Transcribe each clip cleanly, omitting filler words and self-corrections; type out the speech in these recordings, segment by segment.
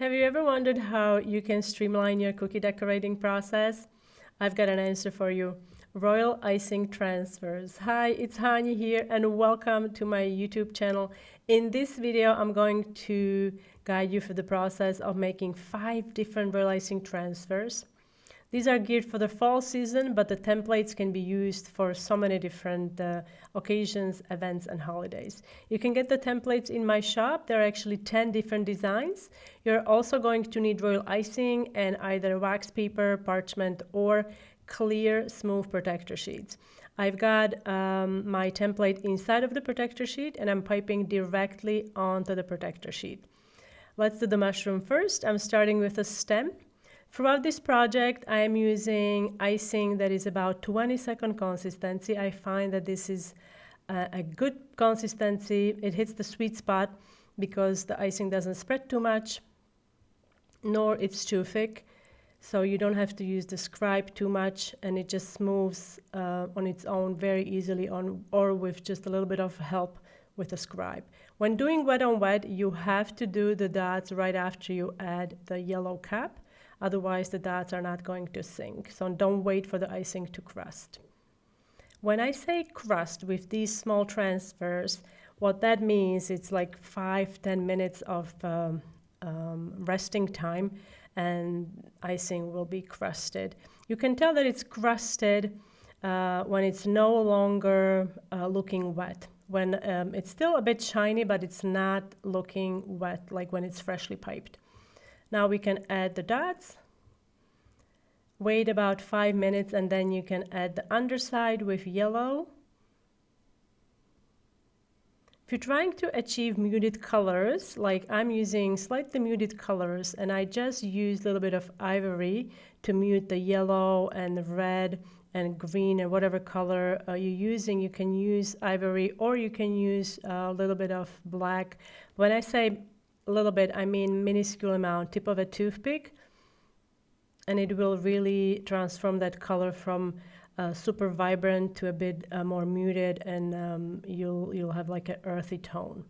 Have you ever wondered how you can streamline your cookie decorating process? I've got an answer for you. Royal icing transfers. Hi, it's Hani here and welcome to my YouTube channel. In this video, I'm going to guide you through the process of making 5 different royal icing transfers. These are geared for the fall season, but the templates can be used for so many different occasions, events, and holidays. You can get the templates in my shop. There are actually 10 different designs. You're also going to need royal icing and either wax paper, parchment, or clear, smooth protector sheets. I've got my template inside of the protector sheet, and I'm piping directly onto the protector sheet. Let's do the mushroom first. I'm starting with a stem. Throughout this project, I am using icing that is about 20-second consistency. I find that this is a good consistency. It hits the sweet spot because the icing doesn't spread too much, nor it's too thick. So you don't have to use the scribe too much, and it just moves on its own very easily or with just a little bit of help with a scribe. When doing wet on wet, you have to do the dots right after you add the yellow cap. Otherwise, the dots are not going to sink. So don't wait for the icing to crust. When I say crust with these small transfers, what that means, it's like 5-10 minutes of resting time, and icing will be crusted. You can tell that it's crusted when it's no longer looking wet. When it's still a bit shiny, but it's not looking wet, like when it's freshly piped. Now we can add the dots, wait about 5 minutes, and then you can add the underside with yellow. If you're trying to achieve muted colors, like I'm using slightly muted colors, and I just use a little bit of ivory to mute the yellow and the red and green and whatever color you're using, you can use ivory or you can use a little bit of black. When I say a little bit, I mean minuscule amount, tip of a toothpick, and it will really transform that color from super vibrant to a bit more muted, and you'll have like an earthy tone.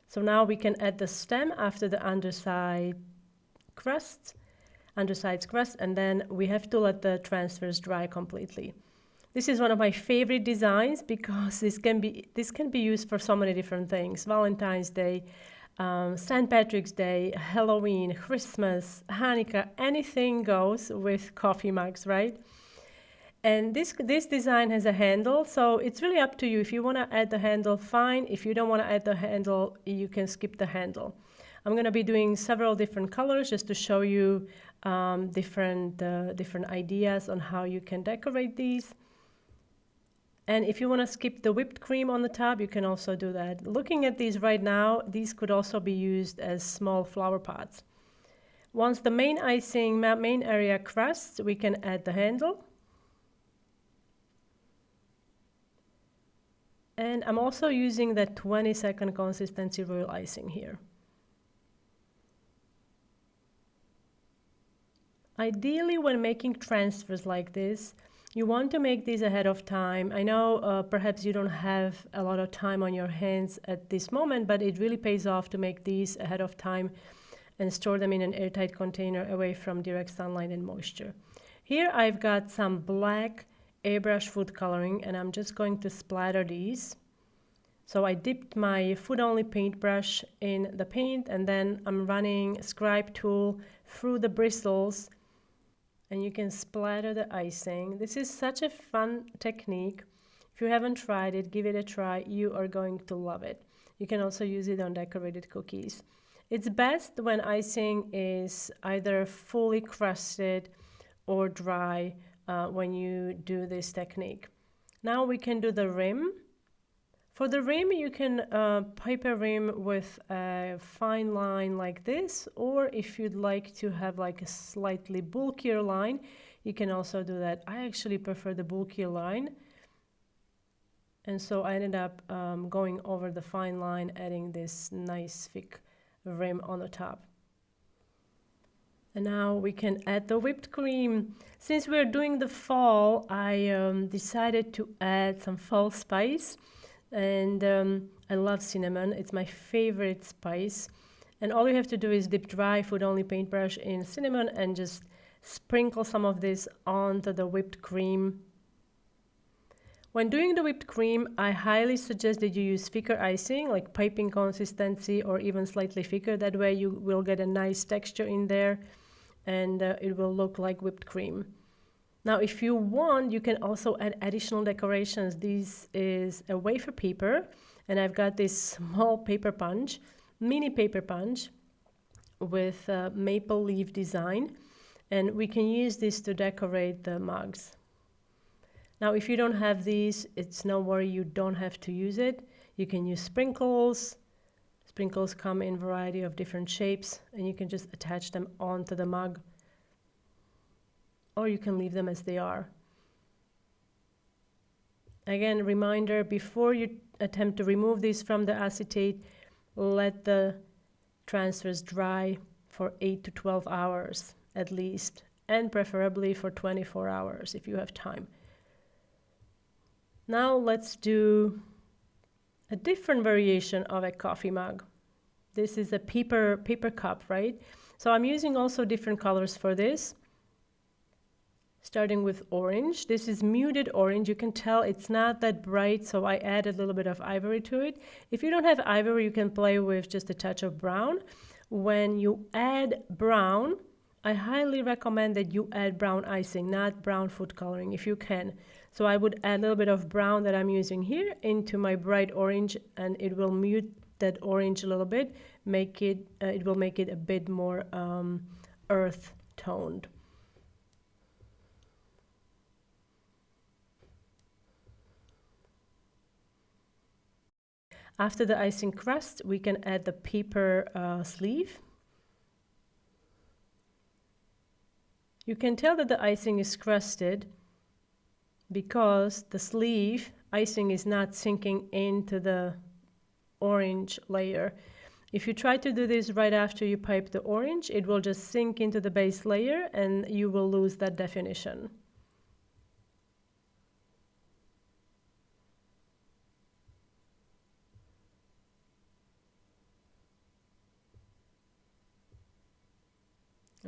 So now we can add the stem after the underside's crust, and then we have to let the transfers dry completely. This is one of my favorite designs because this can be used for so many different things. Valentine's Day, St. Patrick's Day, Halloween, Christmas, Hanukkah, anything goes with coffee mugs, right? And this design has a handle, so it's really up to you. If you want to add the handle, fine. If you don't want to add the handle, you can skip the handle. I'm going to be doing several different colors just to show you different ideas on how you can decorate these. And if you want to skip the whipped cream on the top, you can also do that. Looking at these right now, these could also be used as small flower pots. Once the main area crusts, we can add the handle. And I'm also using that 20-second consistency royal icing here. Ideally, when making transfers like this, you want to make these ahead of time. I know perhaps you don't have a lot of time on your hands at this moment, but it really pays off to make these ahead of time and store them in an airtight container away from direct sunlight and moisture. Here I've got some black airbrush food coloring, and I'm just going to splatter these. So I dipped my food-only paintbrush in the paint, and then I'm running a scribe tool through the bristles, and you can splatter the icing. This is such a fun technique. If you haven't tried it, give it a try. You are going to love it. You can also use it on decorated cookies. It's best when icing is either fully crusted or dry when you do this technique. Now we can do the rim. For the rim, you can pipe a rim with a fine line like this, or if you'd like to have like a slightly bulkier line, you can also do that. I actually prefer the bulkier line, and so I ended up going over the fine line, adding this nice thick rim on the top. And now we can add the whipped cream. Since we're doing the fall, I decided to add some fall spice. And I love cinnamon. It's my favorite spice. And all you have to do is dip dry food only paintbrush in cinnamon and just sprinkle some of this onto the whipped cream. When doing the whipped cream, I highly suggest that you use thicker icing, like piping consistency or even slightly thicker. That way you will get a nice texture in there and it will look like whipped cream. Now, if you want, you can also add additional decorations. This is a wafer paper, and I've got this small paper punch, mini paper punch with a maple leaf design, and we can use this to decorate the mugs. Now, if you don't have these, it's no worry, you don't have to use it. You can use sprinkles. Sprinkles come in a variety of different shapes, and you can just attach them onto the mug. Or you can leave them as they are. Again, reminder, before you attempt to remove these from the acetate, let the transfers dry for 8 to 12 hours at least, and preferably for 24 hours if you have time. Now let's do a different variation of a coffee mug. This is a paper cup, right? So I'm using also different colors for this. Starting with orange. This is muted orange. You can tell it's not that bright, so I added a little bit of ivory to it. If you don't have ivory, you can play with just a touch of brown. When you add brown, I highly recommend that you add brown icing, not brown food coloring, if you can. So I would add a little bit of brown that I'm using here into my bright orange, and it will mute that orange a little bit, it will make it a bit more earth toned. After the icing crust, we can add the paper sleeve. You can tell that the icing is crusted because the sleeve icing is not sinking into the orange layer. If you try to do this right after you pipe the orange, it will just sink into the base layer and you will lose that definition.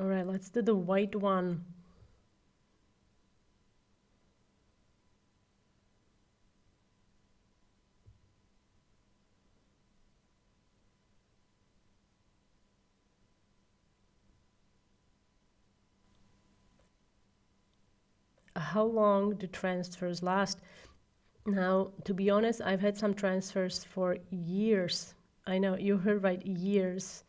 All right, let's do the white one. How long do transfers last? Now, to be honest, I've had some transfers for years. I know, you heard right, years.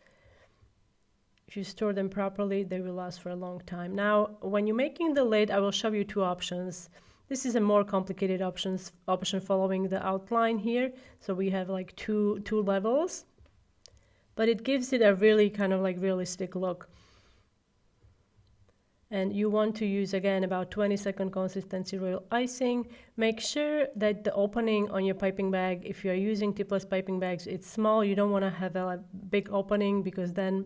If you store them properly, they will last for a long time. Now, when you're making the lid, I will show you two options. This is a more complicated option following the outline here. So we have like two levels, but it gives it a really kind of like realistic look. And you want to use, again, about 20-second consistency royal icing. Make sure that the opening on your piping bag, if you're using tipless piping bags, it's small. You don't want to have a big opening because then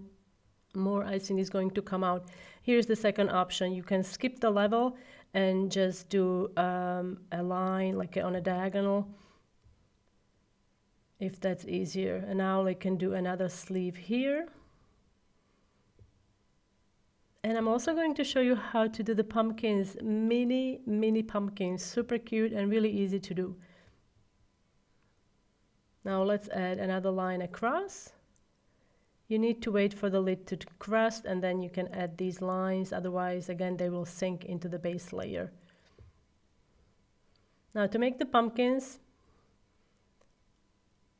more icing is going to come out. Here's the second option. You can skip the level and just do a line like on a diagonal, if that's easier. And now I can do another sleeve here. And I'm also going to show you how to do the pumpkins, mini pumpkins, super cute and really easy to do. Now let's add another line across. You need to wait for the lid to crust and then you can add these lines, otherwise again they will sink into the base layer. Now to make the pumpkins,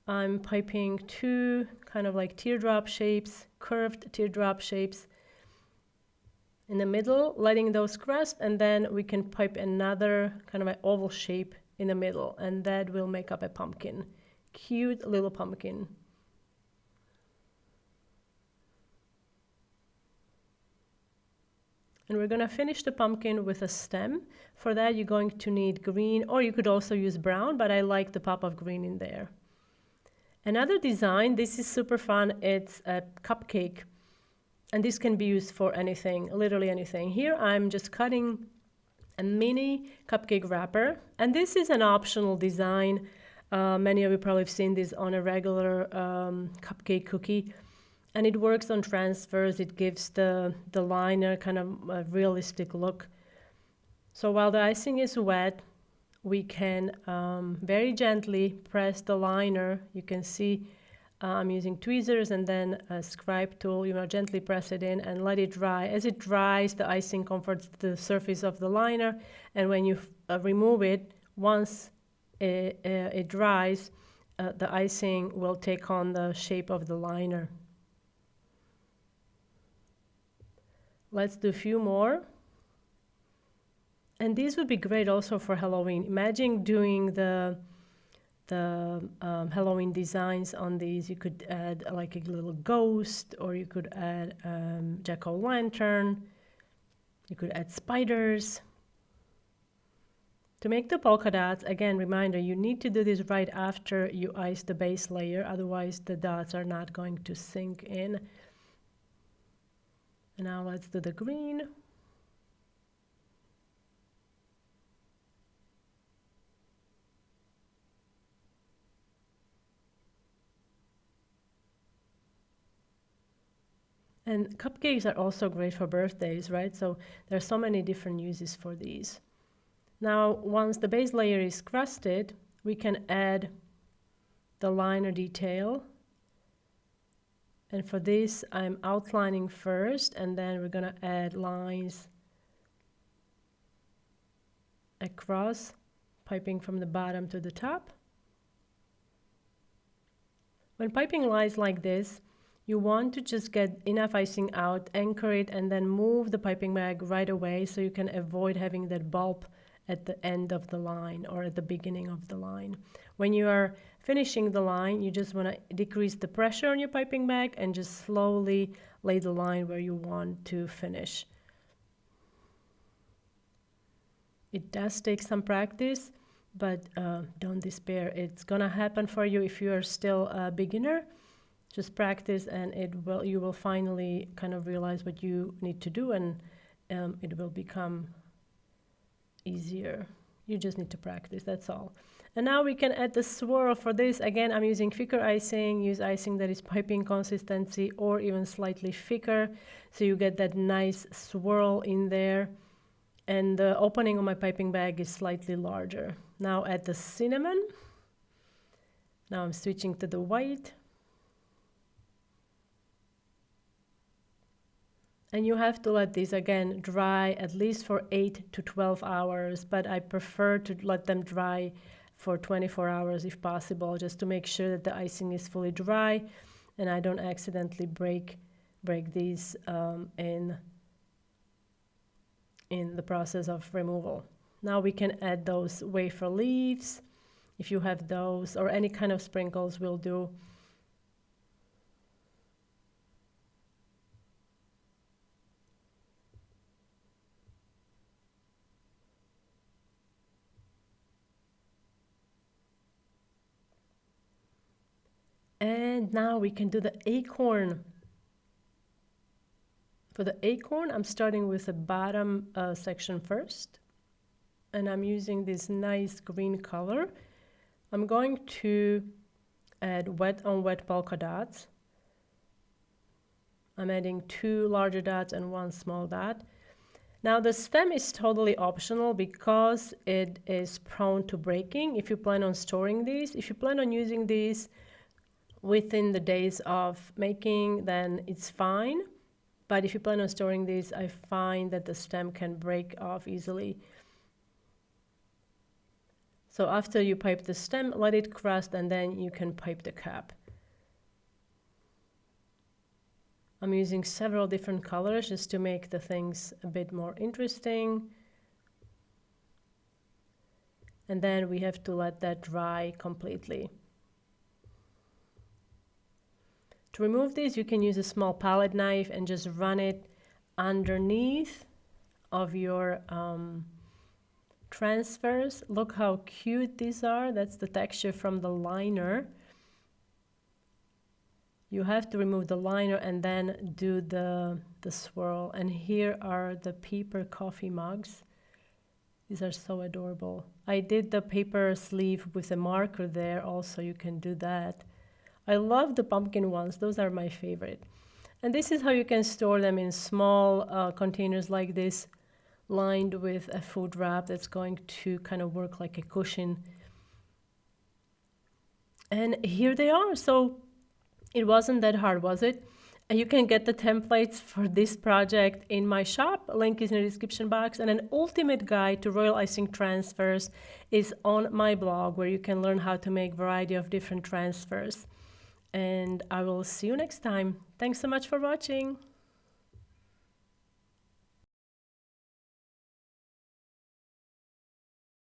I'm piping two kind of like teardrop shapes, curved teardrop shapes in the middle, letting those crust, and then we can pipe another kind of an oval shape in the middle, and that will make up a pumpkin. Cute little pumpkin. And we're going to finish the pumpkin with a stem. For that, you're going to need green, or you could also use brown, but I like the pop of green in there. Another design, this is super fun, it's a cupcake. And this can be used for anything, literally anything. Here I'm just cutting a mini cupcake wrapper. And this is an optional design. Many of you probably have seen this on a regular cupcake cookie. And it works on transfers. It gives the liner kind of a realistic look. So while the icing is wet, we can very gently press the liner. You can see I'm using tweezers and then a scribe tool. You know, gently press it in and let it dry. As it dries, the icing comforts the surface of the liner, and when you remove it, once it dries, the icing will take on the shape of the liner. Let's do a few more. And these would be great also for Halloween. Imagine doing the Halloween designs on these. You could add like a little ghost, or you could add jack-o'-lantern. You could add spiders. To make the polka dots, again, reminder, you need to do this right after you ice the base layer, otherwise the dots are not going to sink in. And now let's do the green. And cupcakes are also great for birthdays, right? So there are so many different uses for these. Now, once the base layer is crusted, we can add the liner detail. And for this, I'm outlining first, and then we're gonna add lines across, piping from the bottom to the top. When piping lines like this, you want to just get enough icing out, anchor it, and then move the piping bag right away so you can avoid having that bulb at the end of the line or at the beginning of the line. When you are finishing the line, you just want to decrease the pressure on your piping bag and just slowly lay the line where you want to finish. It does take some practice, but don't despair. It's gonna happen for you if you are still a beginner. Just practice, and you will finally kind of realize what you need to do, and it will become easier. You just need to practice, that's all. And now we can add the swirl. For this, again, I'm using thicker icing. Use icing that is piping consistency or even slightly thicker, so you get that nice swirl in there. And the opening of my piping bag is slightly larger. Now add the cinnamon. Now I'm switching to the white. And you have to let these, again, dry at least for 8 to 12 hours, but I prefer to let them dry for 24 hours if possible, just to make sure that the icing is fully dry and I don't accidentally break these in the process of removal. Now we can add those wafer leaves, if you have those, or any kind of sprinkles will do. And now we can do the acorn. For the acorn, I'm starting with the bottom section first. And I'm using this nice green color. I'm going to add wet on wet polka dots. I'm adding 2 larger dots and 1 small dot. Now the stem is totally optional because it is prone to breaking if you plan on storing these. If you plan on using these within the days of making, then it's fine. But if you plan on storing these, I find that the stem can break off easily. So after you pipe the stem, let it crust, and then you can pipe the cap. I'm using several different colors just to make the things a bit more interesting. And then we have to let that dry completely. To remove this, you can use a small palette knife and just run it underneath of your transfers. Look how cute these are. That's the texture from the liner. You have to remove the liner and then do the swirl. And here are the paper coffee mugs. These are so adorable. I did the paper sleeve with a marker there also. You can do that. I love the pumpkin ones. Those are my favorite. And this is how you can store them in small containers like this, lined with a food wrap that's going to kind of work like a cushion. And here they are. So it wasn't that hard, was it? And you can get the templates for this project in my shop. Link is in the description box. And an ultimate guide to royal icing transfers is on my blog, where you can learn how to make a variety of different transfers. And I will see you next time. Thanks so much for watching.